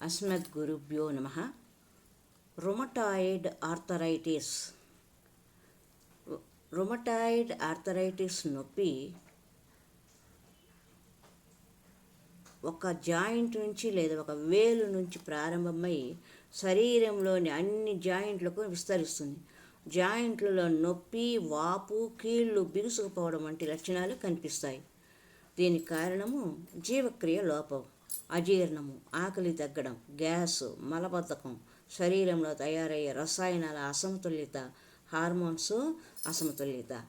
అస్మద్గురుభ్యో నమః. Rheumatoid arthritis. Rheumatoid arthritis నొప్పి ఒక జాయింట్ నుంచి లేదా ఒక వేలు నుంచి ప్రారంభమై శరీరంలోని అన్ని జాయింట్లకు విస్తరిస్తుంది. జాయింట్లలో నొప్పి, వాపు, కీళ్ళు బిగుసుకుపోవడం వంటి లక్షణాలు కనిపిస్తాయి. దీనికి కారణము జీవక్రియ లోపం, అజీర్ణము, ఆకలి తగ్గడం, గ్యాసు, మలబద్ధకం, శరీరంలో తయారయ్యే రసాయనాల అసమతుల్యత, హార్మోన్స్ అసమతుల్యత.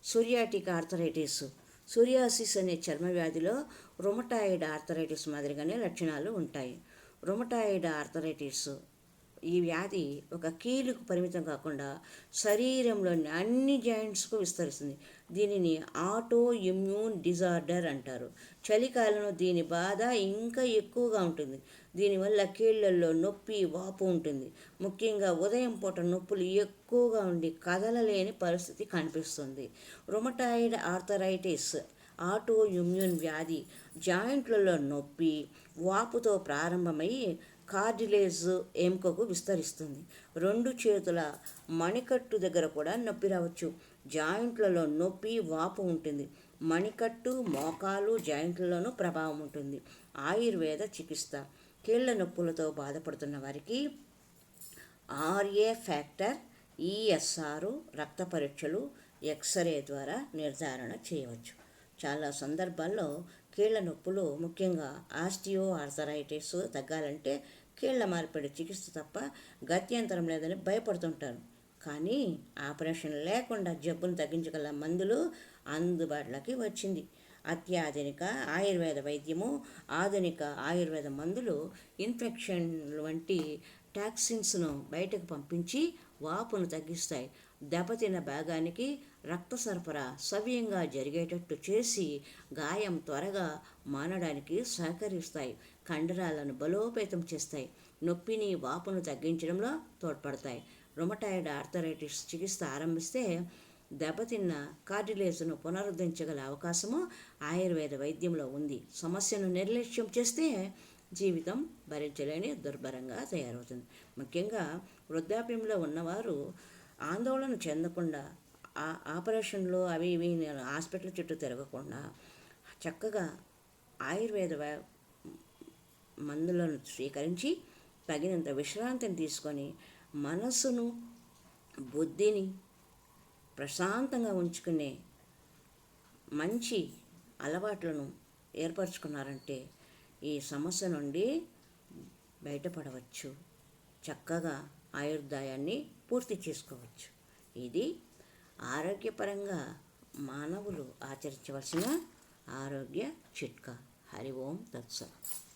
Psoriatic arthritis. సోరియాసిస్ అనే చర్మ వ్యాధిలో రుమటాయిడ్ ఆర్థరైటిస్ మాదిరిగానే లక్షణాలు ఉంటాయి. రుమటాయిడ్ ఆర్థరైటిస్ ఈ వ్యాధి ఒక కీలుకు పరిమితం కాకుండా శరీరంలోని అన్ని జాయింట్స్కు విస్తరిస్తుంది. దీనిని ఆటో ఇమ్యూన్ డిజార్డర్ అంటారు. చలికాలంలో దీని బాధ ఇంకా ఎక్కువగా ఉంటుంది. దీనివల్ల కీళ్లలో నొప్పి, వాపు ఉంటుంది. ముఖ్యంగా ఉదయం పూట నొప్పులు ఎక్కువగా ఉండి కదలలేని పరిస్థితి కనిపిస్తుంది. రుమటాయిడ్ ఆర్థరైటిస్ ఆటో ఇమ్యూన్ వ్యాధి జాయింట్లలో నొప్పి, వాపుతో ప్రారంభమై కార్డిలేజ్ ఎముకకు విస్తరిస్తుంది. రెండు చేతుల మణికట్టు దగ్గర కూడా నొప్పి రావచ్చు. జాయింట్లలో నొప్పి, వాపు ఉంటుంది. మణికట్టు, మోకాలు జాయింట్లలోనూ ప్రభావం ఉంటుంది. ఆయుర్వేద చికిత్స. కీళ్ల నొప్పులతో బాధపడుతున్న వారికి RA ఫ్యాక్టర్, ESR, రక్త పరీక్షలు, ఎక్స్రే ద్వారా నిర్ధారణ చేయవచ్చు. చాలా సందర్భాల్లో కీళ్ల నొప్పులు, ముఖ్యంగా ఆస్టియో ఆర్థరైటిస్ తగ్గాలంటే కీళ్ల మార్పిడి చికిత్స తప్ప గత్యంతరం లేదని భయపడుతుంటారు. కానీ ఆపరేషన్ లేకుండా జబ్బును తగ్గించగల మందులు అందుబాటులోకి వచ్చింది. అత్యాధునిక ఆయుర్వేద వైద్యము, ఆధునిక ఆయుర్వేద మందులు ఇన్ఫెక్షన్లు వంటి టాక్సిన్స్ను బయటకు పంపించి వాపును తగ్గిస్తాయి. దెబ్బతిన్న భాగానికి రక్త సరఫరా సవ్యంగా జరిగేటట్టు చేసి గాయం త్వరగా మానడానికి సహకరిస్తాయి. కండరాలను బలోపేతం చేస్తాయి. నొప్పిని, వాపును తగ్గించడంలో తోడ్పడతాయి. రుమటాయిడ్ ఆర్థరైటిస్ చికిత్స ఆరంభిస్తే దెబ్బతిన్న కార్డిలేజ్ను పునరుద్ధరించగల అవకాశము ఆయుర్వేద వైద్యంలో ఉంది. సమస్యను నిర్లక్ష్యం చేస్తే జీవితం భరించలేని దుర్భరంగా తయారవుతుంది. ముఖ్యంగా వృద్ధాప్యంలో ఉన్నవారు ఆందోళన చెందకుండా, ఆపరేషన్లు అవి ఇవి హాస్పిటల్ చుట్టూ తిరగకుండా చక్కగా ఆయుర్వేద మందులను స్వీకరించి తగినంత విశ్రాంతిని తీసుకొని మనస్సును, బుద్ధిని ప్రశాంతంగా ఉంచుకునే మంచి అలవాట్లను ఏర్పరచుకున్నారంటే ఈ సమస్య నుండి బయటపడవచ్చు. చక్కగా ఆయుర్దాయాన్ని పూర్తి చేసుకోవచ్చు. ఇది ఆరోగ్యపరంగా మానవులు ఆచరించవలసిన ఆరోగ్య చిట్కా. హరి ఓం తత్సత్.